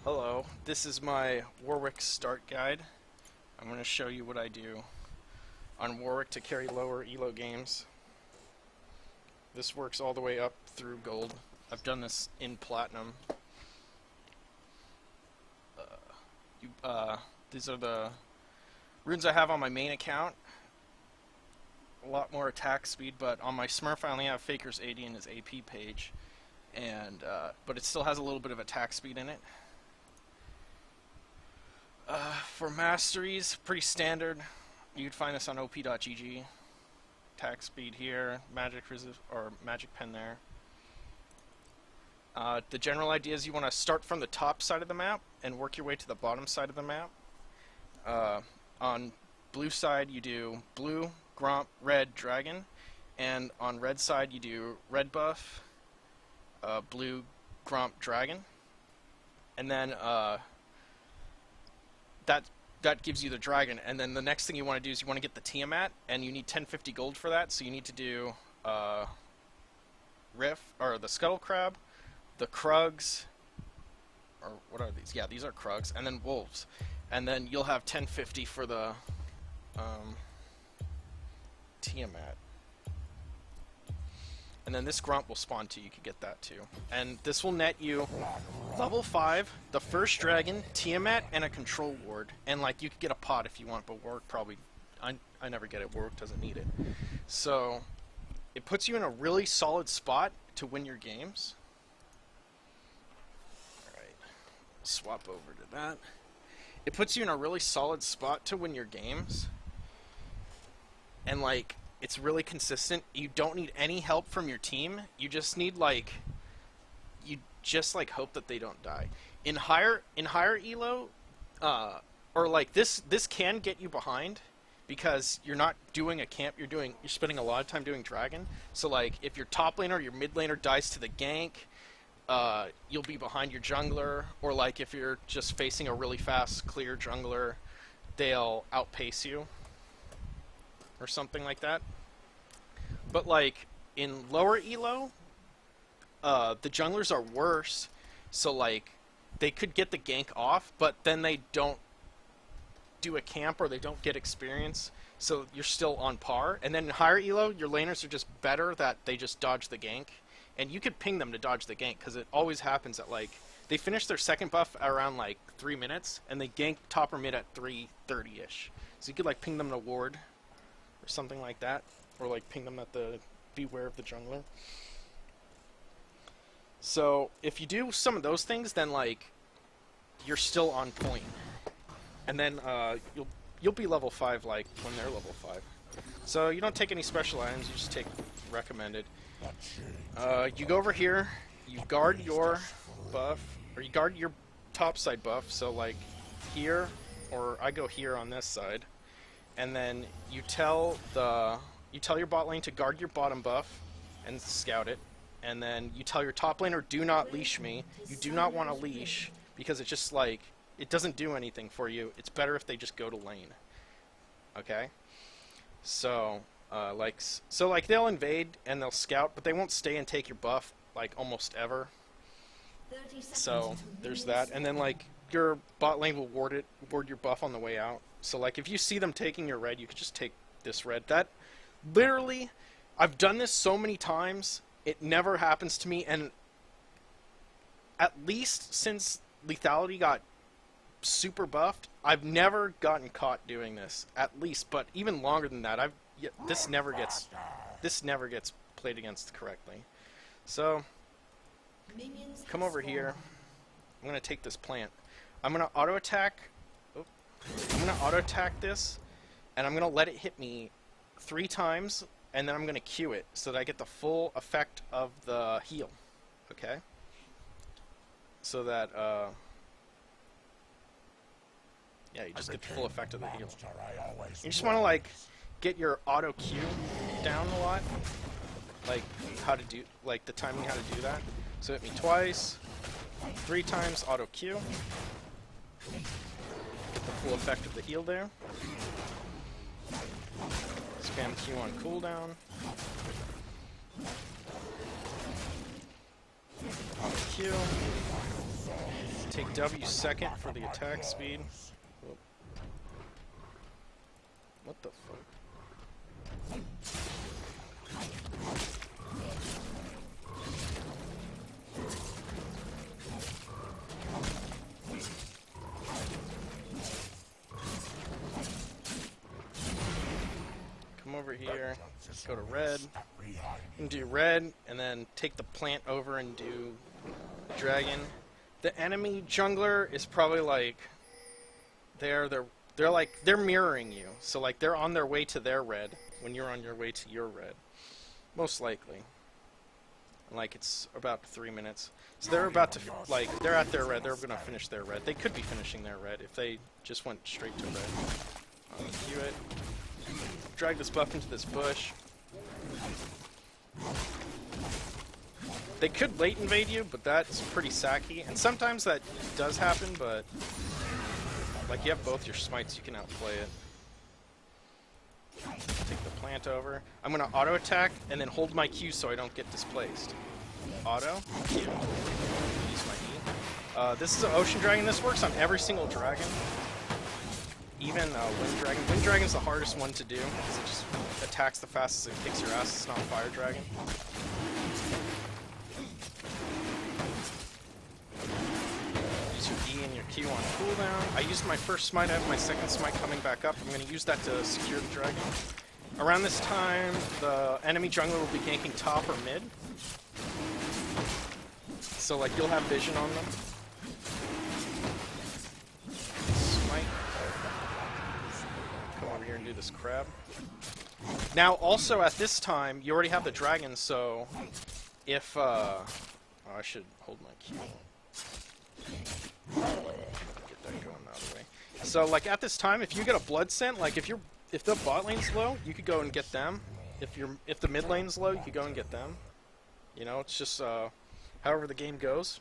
Hello, this is my Warwick start guide. I'm going to show you what I do on Warwick to carry lower elo games. This works all the way up through gold. I've done this in platinum. These are the runes I have on my main account. A lot more attack speed, but on my Smurf I only have Faker's 80 in his AP page, and but it still has a little bit of attack speed in it. For masteries, pretty standard. You'd find this on op.gg. Attack speed here, magic pen there. The general idea is you want to start from the top side of the map and work your way to the bottom side of the map. On blue side you do blue, gromp, red, dragon, and on red side you do red buff, blue, gromp, dragon, and then that gives you the dragon. And then the next thing you want to do is you want to get the timat, and you need 1050 gold for that. So you need to do the scuttle crab, the krugs, or what are these? Yeah, these are krugs, and then wolves. And then you'll have 1050 for the timat. And then this grunt will spawn too, you can get that too. And this will net you level 5, the first dragon, Tiamat, and a control ward. And like you could get a pot if you want, but Warwick probably, I never get it, Warwick doesn't need it. So it puts you in a really solid spot to win your games. Alright, swap over to that. It puts you in a really solid spot to win your games. And like, it's really consistent. You don't need any help from your team. You just need you just hope that they don't die. In higher elo, or like this can get you behind because you're not doing a camp. You're spending a lot of time doing dragon. So like if your top laner or your mid laner dies to the gank, you'll be behind your jungler. Or like if you're just facing a really fast clear jungler, they'll outpace you or something like that. But like in lower elo, the junglers are worse, so like they could get the gank off, but then they don't do a camp or they don't get experience, so you're still on par. And then in higher elo, your laners are just better that they just dodge the gank, and you could ping them to dodge the gank because it always happens at like they finish their second buff around like 3 minutes and they gank top or mid at 3:30ish. So you could like ping them to ward or something like that, or like ping them at the beware of the jungler. So if you do some of those things, then like you're still on point, and then you'll be level 5 like when they're level 5. So you don't take any special items, you just take recommended. You go over here, you guard your buff, or you guard your top side buff. So like here, or I go here on this side, and then you tell your bot lane to guard your bottom buff and scout it, and then you tell your top laner, do not leash me. You do not want to leash because it's just like it doesn't do anything for you. It's better if they just go to lane. Okay? So like they'll invade and they'll scout, but they won't stay and take your buff like almost ever. So there's that. And then like your bot lane will ward your buff on the way out. So like if you see them taking your red, you could just take this red. That literally, I've done this so many times, it never happens to me, and at least since lethality got super buffed, I've never gotten caught doing this. At least, but even longer than that, this never gets played against correctly. So come over here. I'm gonna take this plant. I'm gonna auto attack this, and I'm gonna let it hit me 3 times, and then I'm gonna Q it so that I get the full effect of the heal. Okay? So that yeah, you just get the full effect of the heal. You just wanna like get your auto Q down a lot. Like how to do the timing how to do that. So hit me twice, 3 times, auto Q. Get the full effect of the heal there. Spam Q on cooldown. On Q. Take W second for the attack speed. Whoop. What the fuck? Come over here, go to red, and do red, and then take the plant over and do dragon. The enemy jungler is probably like they're mirroring you. So like they're on their way to their red when you're on your way to your red. Most likely. Like it's about 3 minutes. So they're about to they're at their red, they're gonna finish their red. They could be finishing their red if they just went straight to red. Q it. Drag this buff into this bush. They could late invade you, but that's pretty sacky. And sometimes that does happen, but like you have both your smites, you can outplay it. Take the plant over. I'm gonna auto attack and then hold my Q so I don't get displaced. Auto, Q. Use my E. This is an ocean dragon. This works on every single dragon. Even wind dragon. Wind dragon's the hardest one to do because it just attacks the fastest and kicks your ass. It's not fire dragon. Use your E and your Q on cooldown. I used my first smite. I have my second smite coming back up. I'm going to use that to secure the dragon. Around this time, the enemy jungler will be ganking top or mid. So like you'll have vision on them. Smite. Come over here and do this crab. Now also at this time, you already have the dragon, so if oh, I should hold my Q. Get that going the other way. So like at this time, if you get a blood scent, like if the bot lane's low, you could go and get them. If the mid lane's low, you could go and get them. You know, it's just however the game goes.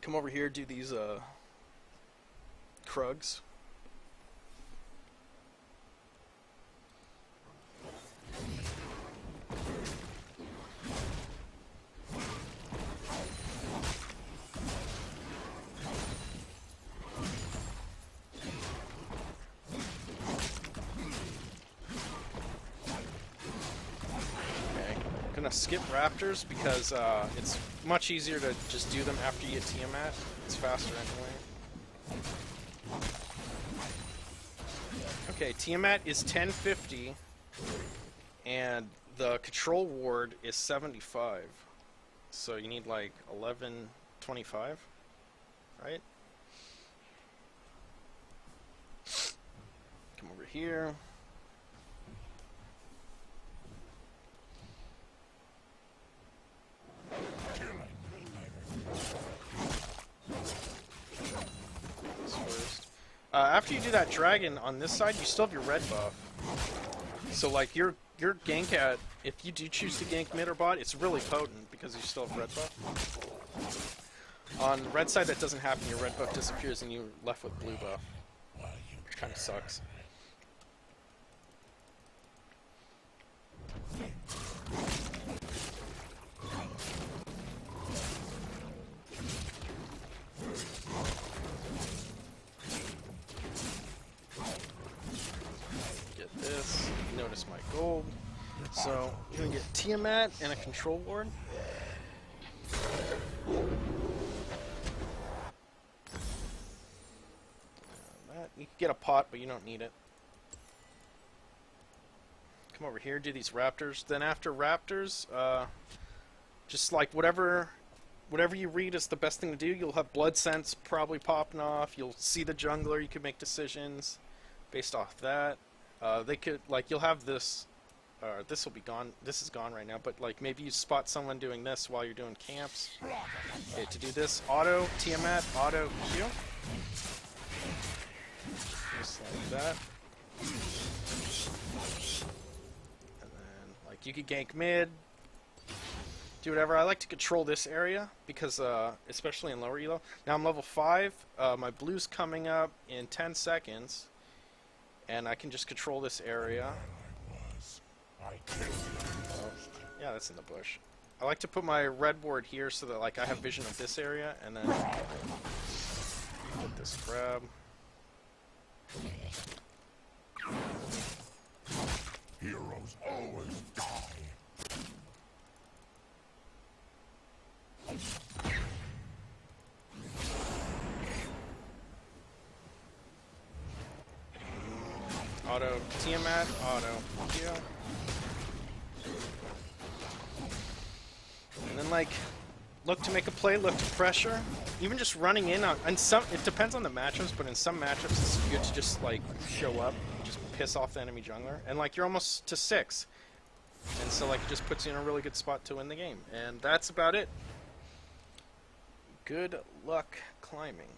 Come over here, do these Krugs. Gonna skip raptors because it's much easier to just do them after you get timat. It's faster anyway. Okay, timat is 1050 and the control ward is 75. So you need like 1125, right? Come over here. After you do that dragon on this side, you still have your red buff. So like your gank at, if you do choose to gank mid or bot, it's really potent because you still have red buff. On the red side that doesn't happen, your red buff disappears and you're left with blue buff. Which kind of sucks. Notice my gold. So you're gonna get Tiamat and a control ward. You can get a pot, but you don't need it. Come over here, do these raptors. Then after raptors, just like whatever you read is the best thing to do. You'll have blood scents probably popping off. You'll see the jungler. You can make decisions based off that. They could, like, you'll have this, this will be gone, this is gone right now, but like maybe you spot someone doing this while you're doing camps. Okay, to do this, auto, Tiamat, auto, Q. Just like that. And then, like, you could gank mid, do whatever. I like to control this area, because, especially in lower elo. Now I'm level 5, my blue's coming up in 10 seconds. And I can just control this area. Oh, yeah, that's in the bush. I like to put my red ward here so that like I have vision of this area, and then get this grab. Heroes always die. Auto timat, auto heal. And then like look to make a play, look to pressure. Even just running in on, and some, it depends on the matchups, but in some matchups it's good to just like show up, just piss off the enemy jungler, and like you're almost to 6, and so like it just puts you in a really good spot to win the game. And that's about it. Good luck climbing.